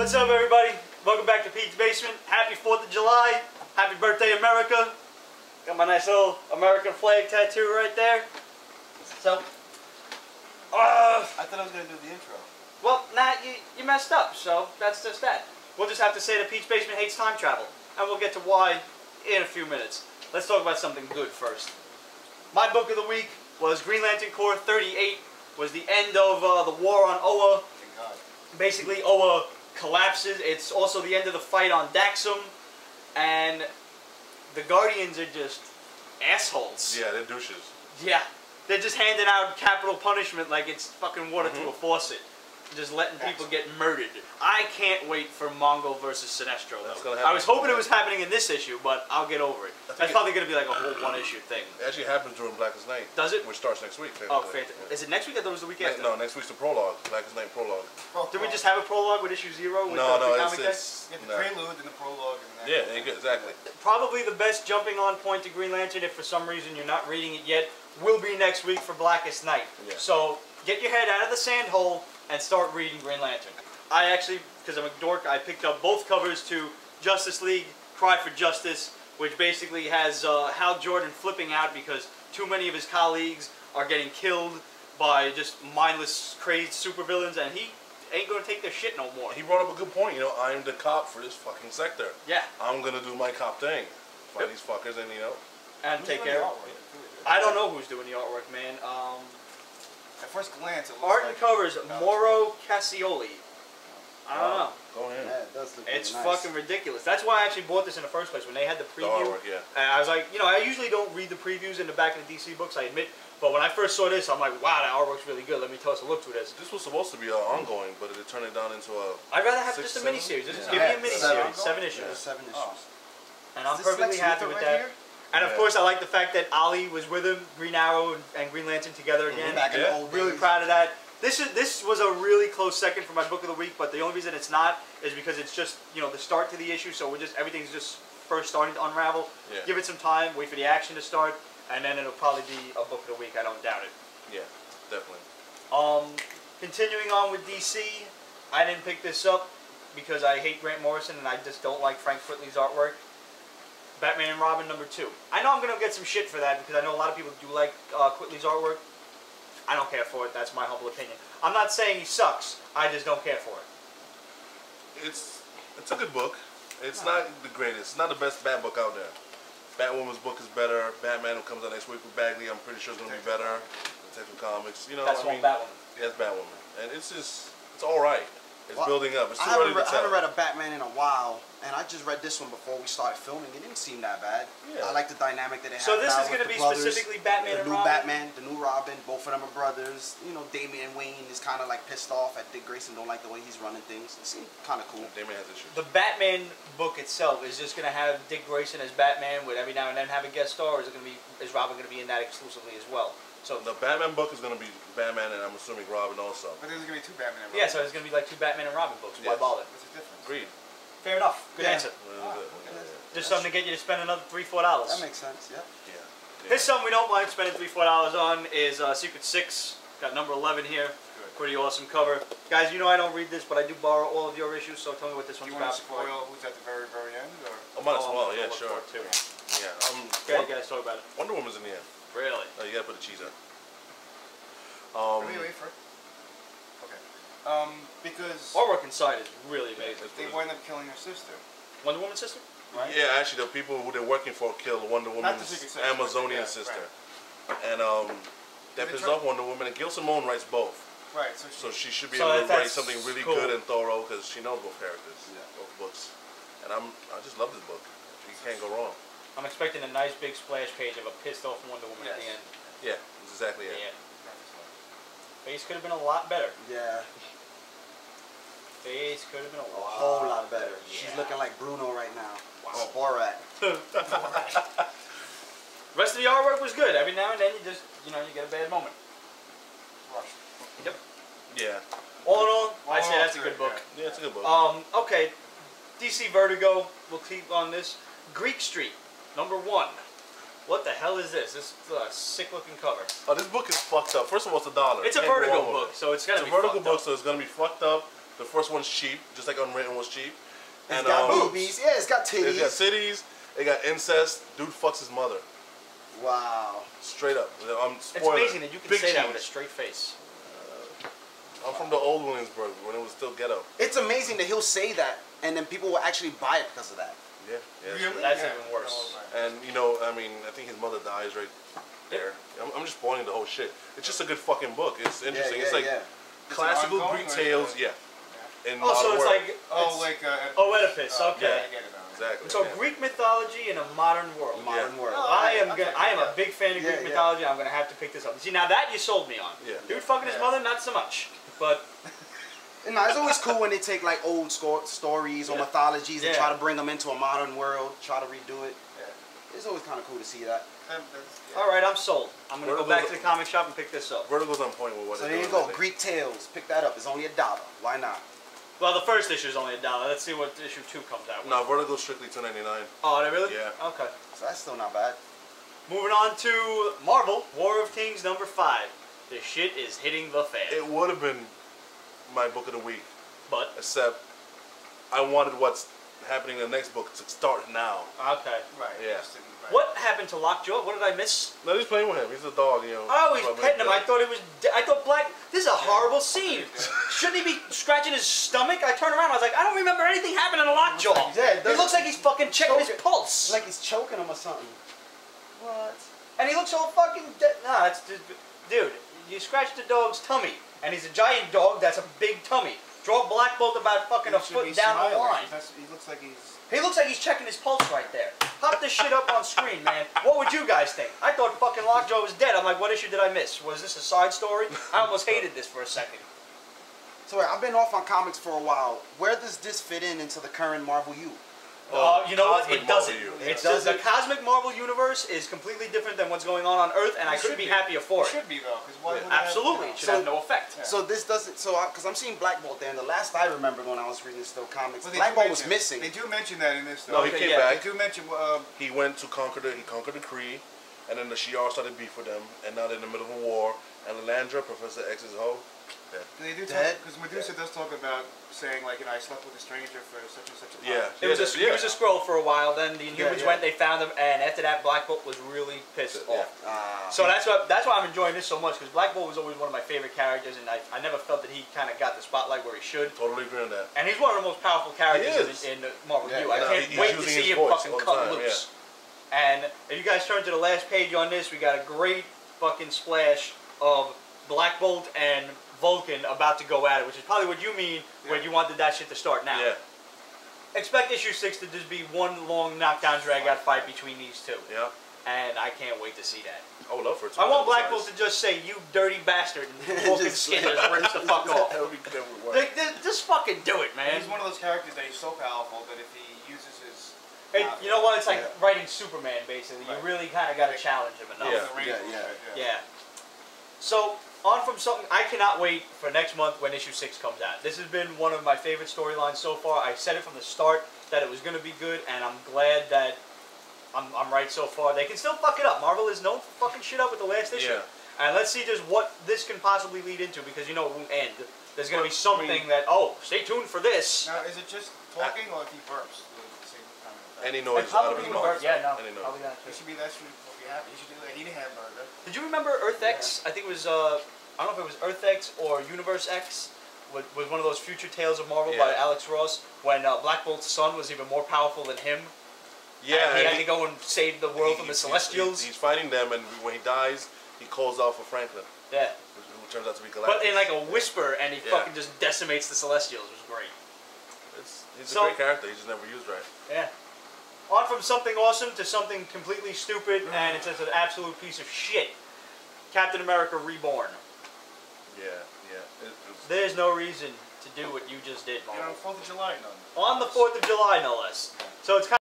What's up, everybody? Welcome back to Pete's Basement. Happy 4th of July. Happy birthday, America. Got my nice little American flag tattoo right there. So, I thought I was going to do the intro. well, nah, you messed up, so that's just that. We'll just have to say that Pete's Basement hates time travel, and we'll get to why in a few minutes. Let's talk about something good first. My book of the week was Green Lantern Corps 38, was the end of the war on Oa. Thank God. Basically, Oa collapses. It's also the end of the fight on Daxum, and the Guardians are just assholes. Yeah, they're douches. Yeah, they're just handing out capital punishment like it's fucking water to a faucet. Just letting people get murdered. I can't wait for Mongo versus Sinestro. That's gonna happen. I was hoping it was happening in this issue, but I'll get over it. That's probably going to be like a whole one-issue thing. It actually happens during Blackest Night. Does it? Which starts next week. Oh, fantastic. Yeah. Is it next week? I thought it was the week after. No, next week's the prologue. Blackest Night prologue. Did we just have a prologue with issue 0? With No, it's You get the prelude and the prologue. And yeah, exactly. Probably the best jumping on point to Green Lantern, if for some reason you're not reading it yet, will be next week for Blackest Night. Yeah. So get your head out of the sand hole and start reading Green Lantern. I actually, because I'm a dork, I picked up both covers to Justice League Cry for Justice, which basically has Hal Jordan flipping out because too many of his colleagues are getting killed by just mindless, crazed supervillains, and he ain't gonna take their shit no more. He brought up a good point. You know, I'm the cop for this fucking sector. Yeah. I'm gonna do my cop thing. Find these fuckers and, you know. And take care of it. I don't know who's doing the artwork, man. At first glance, it looks Art like and covers, Mauro Cassioli. I don't know. Go ahead. Yeah, it does look It's really nice. fucking ridiculous. That's why I actually bought this in the first place. When they had the The preview, artwork, yeah. and I was like, you know, I usually don't read the previews in the back of the DC books, I admit. But when I first saw this, I'm like, wow, that artwork's really good. Let me toss a look through this. This was supposed to be ongoing, but it turned it down into a... I'd rather have 6, just a 7? miniseries. Just Yeah. give me a miniseries, 7 issues. Yeah, 7 issues. Oh. And I'm Is this perfectly Lex happy Luthor with right that. here? And of course, I like the fact that Ollie was with him, Green Arrow and Green Lantern together again. Back in the Yeah. old Really days. proud of that. This was a really close second for my book of the week, but the only reason it's not is because it's just, you know, the start to the issue, so everything's just first starting to unravel. Yeah. Give it some time, wait for the action to start, and then it'll probably be a book of the week. I don't doubt it. Yeah, definitely. Continuing on with DC, I didn't pick this up because I hate Grant Morrison and I just don't like Frank Frittley's artwork. Batman and Robin #2. I know I'm going to get some shit for that because I know a lot of people do like Quitely's artwork. I don't care for it. That's my humble opinion. I'm not saying he sucks. I just don't care for it. It's a good book. It's not the greatest. It's not the best Bat book out there. Batwoman's book is better. Batman, who comes out next week with Bagley, I'm pretty sure is going to be better. Detective Comics, you know. That's one Batwoman. Yeah, it's Batwoman, and it's all right. It's building up. It's too I early to tell. haven't read a Batman in a while, and I just read this one before we started filming. It didn't seem that bad. Yeah. I like the dynamic that they have. So this now is with going to the be brothers, specifically Batman and the new Robin? Batman, the new Robin. Both of them are brothers. You know, Damian Wayne is kind of like pissed off at Dick Grayson. Don't like the way he's running things. It seems kind of cool. Damien has issues. The Batman book itself is just going to have Dick Grayson as Batman with every now and then have a guest star, or is Robin going to be in that exclusively as well? So The Batman book is going to be Batman, and I'm assuming Robin also. But there's going to be 2 Batman and Robin. yeah, so it's going to be like 2 Batman and Robin books. Why Yes. bother? What's the difference? Agreed. Fair enough. Good Yeah. answer. Really good. Yeah. Just something to get you to spend another $3-4. That makes sense, yeah. Here's something we don't mind spending $3-4 on is Secret 6. Got number 11 here. Good. Pretty awesome cover. Guys, you know I don't read this, but I do borrow all of your issues, so tell me what this Do one's you want about. to spoil who's at the very, very end? Or? I might as Oh, well. I'm Yeah, gonna sure. look for it, too. Yeah. Okay, guys, talk about it. Wonder Woman's in the end. Really? Oh, you gotta put the cheese on. Wait for it. Okay. Because Artwork inside is really amazing. they wind up killing her sister. Wonder Woman's sister? Right? Yeah, actually, the people who they're working for killed Wonder Not the Woman's Secret Six, Amazonian yeah, sister, right. and that Did it pisses off Wonder Woman. And Gil Simone writes both, Right, so she should be So able to write that's something really cool. good and thorough because she knows both characters, Yeah. both books. And I just love this book. You can't go wrong. I'm expecting a nice big splash page of a pissed off Wonder Woman at the Yes. end. Yeah, that's exactly it. Yeah. Face could have been a lot better. Yeah, Face could have been a a whole lot better. Yeah. She's looking like Bruno right now. Wow. Or Borat. Rest of the artwork was good. Every now and then you get a bad moment. Rush. Yep. Yeah, All in all, I say All that's a good, good book. yeah, it's a good book. Okay. DC Vertigo. We'll keep on this. Greek Street, number 1. What the hell is this? This is a sick-looking cover. Oh, this book is fucked up. First of all, it's $1. It's a Can't go Vertigo wrong with book, it. so it's gonna It's be a Vertigo fucked book, up. so it's gonna be fucked up. The first one's cheap, just like Unwritten was cheap. It's got boobies. Yeah, it's got titties. It's got titties. It got incest. Dude fucks his mother. Wow. Straight up. It's amazing that you can say that with a straight face. I'm from the old Williamsburg when it was still ghetto. It's amazing that he'll say that, and then people will actually buy it because of that. Yeah. Really? That's even worse. And you know, I mean, I think his mother dies right there. I'm just spoiling the whole shit. It's just a good fucking book. It's interesting. It's like classical Greek tales. Yeah. In so it's world. like Oedipus. Okay. Yeah. Exactly. So Greek mythology in a modern world. Modern world. I am a big fan of Greek mythology. I'm gonna have to pick this up. See, now that you sold me on. Yeah. Dude fucking his mother, not so much. But no, it's always cool when they take like old stories or mythologies and try to bring them into a modern world, try to redo it. Yeah. It's always kind of cool to see that. All right, I'm sold. I'm gonna go back to the comic shop and pick this up. Vertigo's on point with what. So there you go, Greek Tales. Pick that up. It's only $1. Why not? Well, the first issue is only $1. Let's see what issue 2 comes out with. No, Vertigo's strictly $2.99. Oh, they really? Yeah. Okay. So that's still not bad. Moving on to Marvel, War of Kings number 5. The shit is hitting the fan. It would have been my book of the week, But except I wanted what's happening in the next book to start now. okay. Right. Yeah. What happened to Lockjaw? What did I miss? No, he's playing with him. He's a dog, you know. Oh, he's petting him. I thought he was. I thought Black. This is a horrible scene. Shouldn't he be scratching his stomach? I turned around. I was like, I don't remember anything happening to Lockjaw. Yeah, He looks like he's fucking checking his pulse. Like he's choking him or something. What? And he looks all fucking dead. Nah, it's just, dude. You scratch the dog's tummy, and he's a giant dog. That's a big tummy. Draw Black Bolt about fucking a foot down the line. He looks like he's. He looks like he's checking his pulse right there. Pop this shit up on screen, man. What would you guys think? I thought fucking Lockjaw was dead. I'm like, what issue did I miss? Was this a side story? I almost hated this for a second. So wait, I've been off on comics for a while. Where does this fit into the current Marvel U? You know what? It doesn't. It doesn't. The cosmic Marvel universe is completely different than what's going on Earth, and I couldn't be happier for it. It should be though, because why would Absolutely, it should have no effect. So this doesn't. So because I'm seeing Black Bolt there, and the last I remember when I was reading still comics, Well, Black Bolt was missing. They do mention that in this. No, Though. he came yeah. back. They do mention. He went to conquer the. He conquered the Kree, and then the Shi'ar started beef with them, and now they're in the middle of a war. And Lilandra, Professor X's hoe, dead. They do talk because Medusa does talk about saying like, I slept with a stranger for such and such a time. Yeah. He was a Skrull for a while. Then the Inhumans went, they found him, and after that, Black Bolt was really pissed off. So that's why I'm enjoying this so much, because Black Bolt was always one of my favorite characters, and I never felt that he kind of got the spotlight where he should. Totally agree on that. And he's one of the most powerful characters in Marvel U. I can't wait to see him fucking cut loose. And if you guys turn to the last page on this, we got a great fucking splash of Black Bolt and Vulcan about to go at it, which is probably what you mean when you wanted that shit to start now. Yeah. Expect issue 6 to just be one long knockdown drag out fight between these two. Yeah. And I can't wait to see that. I would love for it to I want Black Bolt to just say, "You dirty bastard," and Vulcan's skin just rips the fuck off. Just fucking do it, man. He's one of those characters that he's so powerful that if he uses his... You know what? It's like writing Superman, basically. You really kind of got to challenge him enough. Yeah. So, on from something, I cannot wait for next month when issue 6 comes out. This has been one of my favorite storylines so far. I said it from the start that it was going to be good, and I'm glad that I'm right so far. They can still fuck it up. Marvel is known for fucking shit up with the last issue. And let's see just what this can possibly lead into, because you know it won't end. There's going to be something that, stay tuned for this. Now, is it just talking, or if he burps? Any noise out out of his his mouth. Yeah, no. Any noise. Probably not. He should be happy. He should do that. He didn't have burger. Did you remember Earth X? I think it was, I don't know if it was Earth X or Universe X, was one of those future tales of Marvel by Alex Ross, when Black Bolt's son was even more powerful than him. Yeah. And he had to go and save the world from the Celestials. He's fighting them, and when he dies, he calls out for Franklin. Yeah. Who turns out to be Galactus. But in like a whisper, and he fucking just decimates the Celestials. It was great. He's a great character. He's just never used right. Yeah. On from something awesome to something completely stupid, and it's just an absolute piece of shit. Captain America Reborn. Yeah. There's no reason to do what you just did, Marvel. On 4th of July, On the 4th of July, no less. So it's kind